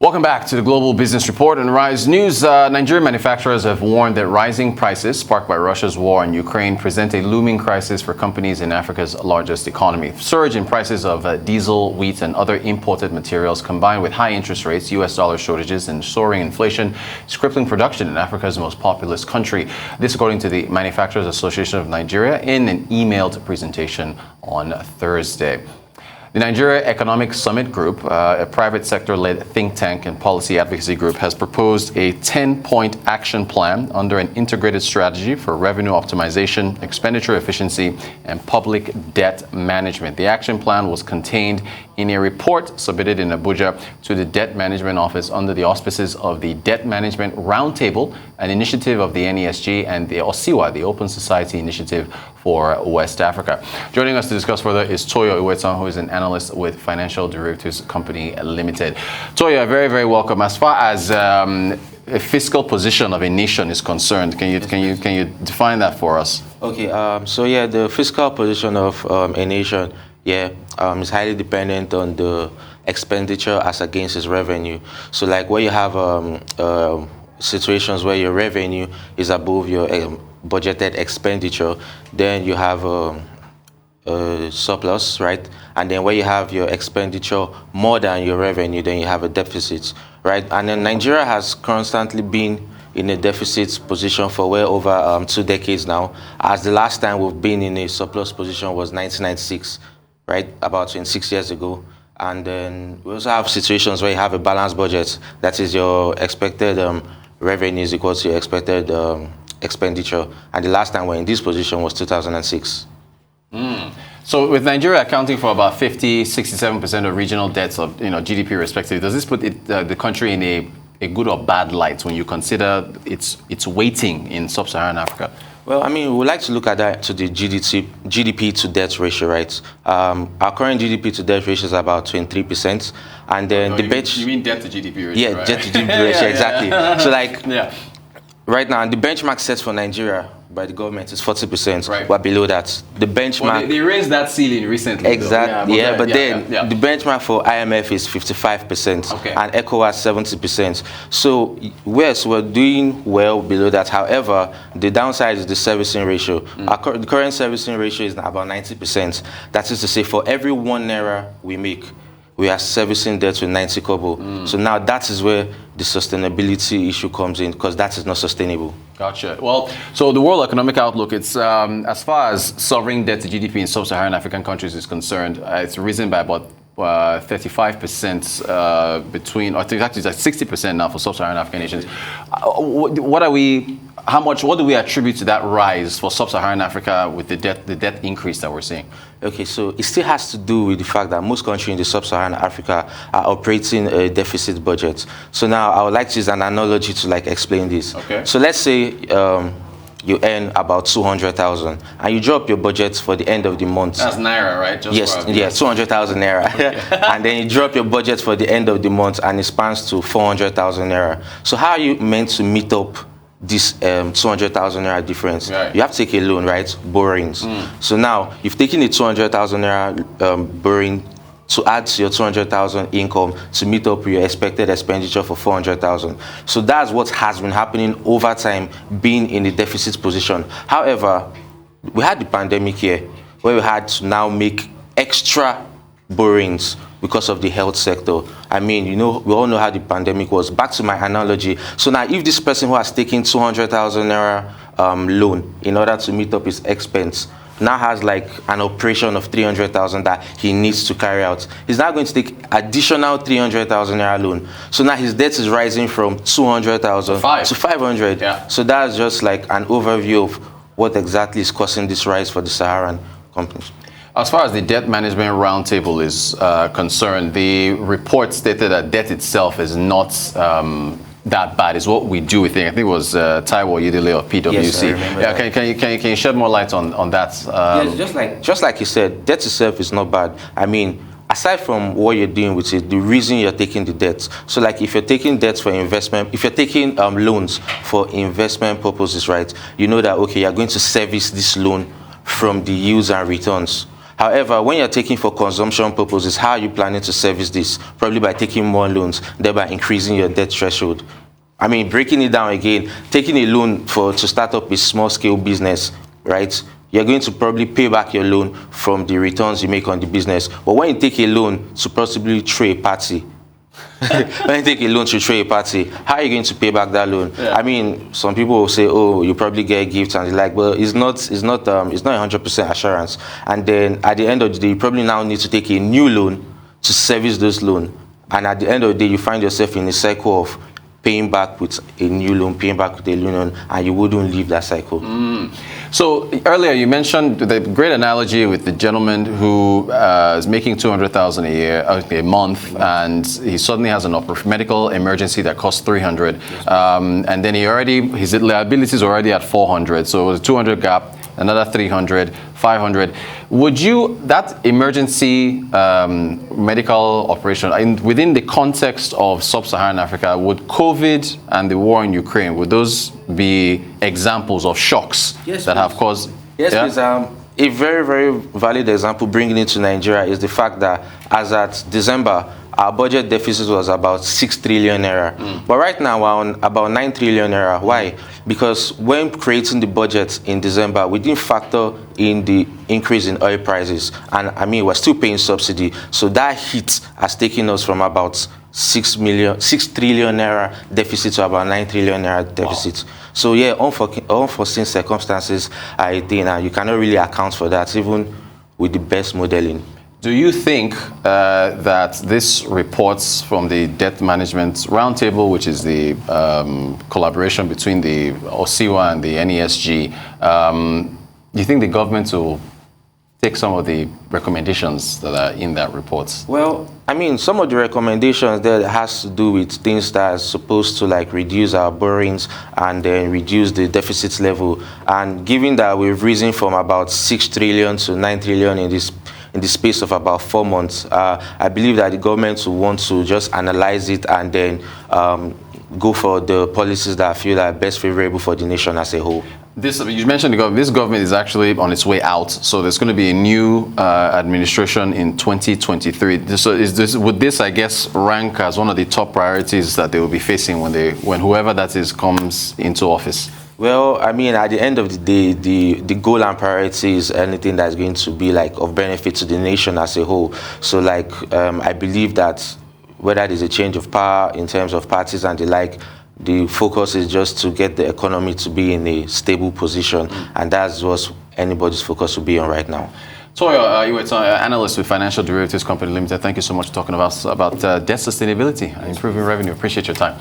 Welcome back to the Global Business Report and Rise News. Nigerian manufacturers have warned that rising prices sparked by Russia's war in Ukraine present a looming crisis for companies in Africa's largest economy. Surge in prices of diesel, wheat, and other imported materials, combined with high interest rates, U.S. dollar shortages, and soaring inflation, is crippling production in Africa's most populous country. This, according to the Manufacturers Association of Nigeria, in an emailed presentation on Thursday. The Nigeria Economic Summit Group, a private sector-led think tank and policy advocacy group, has proposed a 10-point action plan under an integrated strategy for revenue optimization, expenditure efficiency, and public debt management. The action plan was contained in a report submitted in Abuja to the Debt Management Office under the auspices of the Debt Management Roundtable, an initiative of the NESG, and the OSIWA, the Open Society Initiative for West Africa. Joining us to discuss further is Tuoyo Iwetan, who is an analyst with Financial Derivatives Company Limited. Tuoyo, very, very welcome. As far as a fiscal position of a nation is concerned, can you define that for us? Okay. The fiscal position of a nation, is highly dependent on the expenditure as against its revenue. So, like where you have situations where your revenue is above your budgeted expenditure, then you have a surplus, right? And then where you have your expenditure more than your revenue, then you have a deficit, right? And then Nigeria has constantly been in a deficit position for well over 2 decades now, as the last time we've been in a surplus position was 1996, right? About 26 years ago. And then we also have situations where you have a balanced budget, that is your expected revenue is equal to your expected expenditure. And the last time we're in this position was 2006. So with Nigeria accounting for about 67% of regional debts of GDP respectively, does this put the country in a good or bad light when you consider its weighting in sub-Saharan Africa? Well, I mean, we like to look at that to the GDP to debt ratio, right? Our current GDP to debt ratio is about 23%, and then you mean debt to GDP ratio? Yeah, right? Debt to GDP ratio, exactly. So right now, the benchmark set for Nigeria by the government is 40%. Right. We're below that. The benchmark. Well, they raised that ceiling recently. Exactly. But then the benchmark for IMF is 55%, and ECOWAS 70%. So yes, we're doing well below that. However, the downside is the servicing ratio. The current servicing ratio is about 90%. That is to say, for every 1 naira we make, we are servicing debt with 90 kobo. So now that is where the sustainability issue comes in, because that is not sustainable. Gotcha. Well, so the World Economic Outlook, it's as far as sovereign debt to GDP in sub-Saharan African countries is concerned, it's risen by about 35% between, or actually it's like 60% now for sub-Saharan African nations. What do we attribute to that rise for sub-Saharan Africa with the debt increase that we're seeing? Okay, so it still has to do with the fact that most countries in the sub-Saharan Africa are operating a deficit budget. So now I would like to use an analogy to explain this. Okay. So let's say you earn about 200,000 and you drop your budget for the end of the month. That's naira, right? Yes, 200,000 naira. Okay. And then you drop your budget for the end of the month and it spans to 400,000 naira. So how are you meant to meet up this 200,000 naira difference? Right. You have to take a loan, right? Borrowings. So now you've taken a 200,000 naira borrowing to add to your 200,000 income to meet up with your expected expenditure for 400,000. So that's what has been happening over time, being in the deficit position. However, we had the pandemic here where we had to now make extra borrowings because of the health sector. I mean, we all know how the pandemic was. Back to my analogy. So now if this person who has taken 200,000 naira loan in order to meet up his expense now has an operation of 300,000 that he needs to carry out, he's now going to take additional 300,000 naira loan. So now his debt is rising from 200,000 to 500. Yeah. So that's just an overview of what exactly is causing this rise for the Saharan companies. As far as the Debt Management Roundtable is concerned, the report stated that debt itself is not that bad. Is what we do with it. I think it was Tuoyo Iwetan of PwC. Yes, I remember that. Can you shed more light on that? Yes, just like you said, debt itself is not bad. I mean, aside from what you're doing with it, the reason you're taking the debt. So like if you're taking debts for investment, if you're taking loans for investment purposes, right, you know that, okay, you're going to service this loan from the yields and returns. However, when you're taking for consumption purposes, how are you planning to service this? Probably by taking more loans, thereby increasing your debt threshold. I mean, breaking it down again, taking a loan to start up a small scale business, right? You're going to probably pay back your loan from the returns you make on the business. But when you take a loan to possibly throw a party, when you take a loan to throw a party, how are you going to pay back that loan? Yeah. I mean, some people will say, "Oh, you probably get gifts," and like, well, it's not 100% assurance. And then at the end of the day, you probably now need to take a new loan to service this loan. And at the end of the day, you find yourself in a cycle of paying back with a new loan, paying back with a new loan, and you wouldn't leave that cycle. So earlier you mentioned the great analogy with the gentleman who is making 200,000 a year, a month, and he suddenly has a medical emergency that costs 300, and then his liabilities are already at 400. So it was a 200 gap, another 300, 500. Would you, that emergency medical operation, within the context of sub-Saharan Africa, would COVID and the war in Ukraine, would those be examples of shocks that have caused? Yes, please. A very, very valid example bringing it to Nigeria is the fact that as at December, our budget deficit was about 6 trillion naira. But right now, we're on about 9 trillion naira. Why? Because when creating the budget in December, we didn't factor in the increase in oil prices. And I mean, we're still paying subsidy. So that hit has taken us from about 6 trillion naira deficit to about 9 trillion naira deficit. Wow. So yeah, unforeseen circumstances are a thing, and you cannot really account for that, even with the best modeling. Do you think that this reports from the Debt Management Roundtable, which is the collaboration between the OSIWA and the NESG, do you think the government will take some of the recommendations that are in that report? Well, I mean, some of the recommendations that has to do with things that are supposed to like reduce our borrowings and then reduce the deficit level. And given that we've risen from about 6 trillion to 9 trillion in the space of about 4 months, I believe that the government will want to just analyze it and then go for the policies that I feel are best favorable for the nation as a whole. You mentioned this government is actually on its way out, so there's going to be a new administration in 2023. So would this, I guess, rank as one of the top priorities that they will be facing when whoever that is comes into office? Well, I mean, at the end of the day, the goal and priority is anything that's going to be like of benefit to the nation as a whole. So like, I believe that whether there's a change of power in terms of parties and the like, the focus is just to get the economy to be in a stable position. And that's what anybody's focus will be on right now. Tuoyo Iwetan, analyst with Financial Derivatives Company Limited. Thank you so much for talking about debt sustainability and improving revenue. Appreciate your time.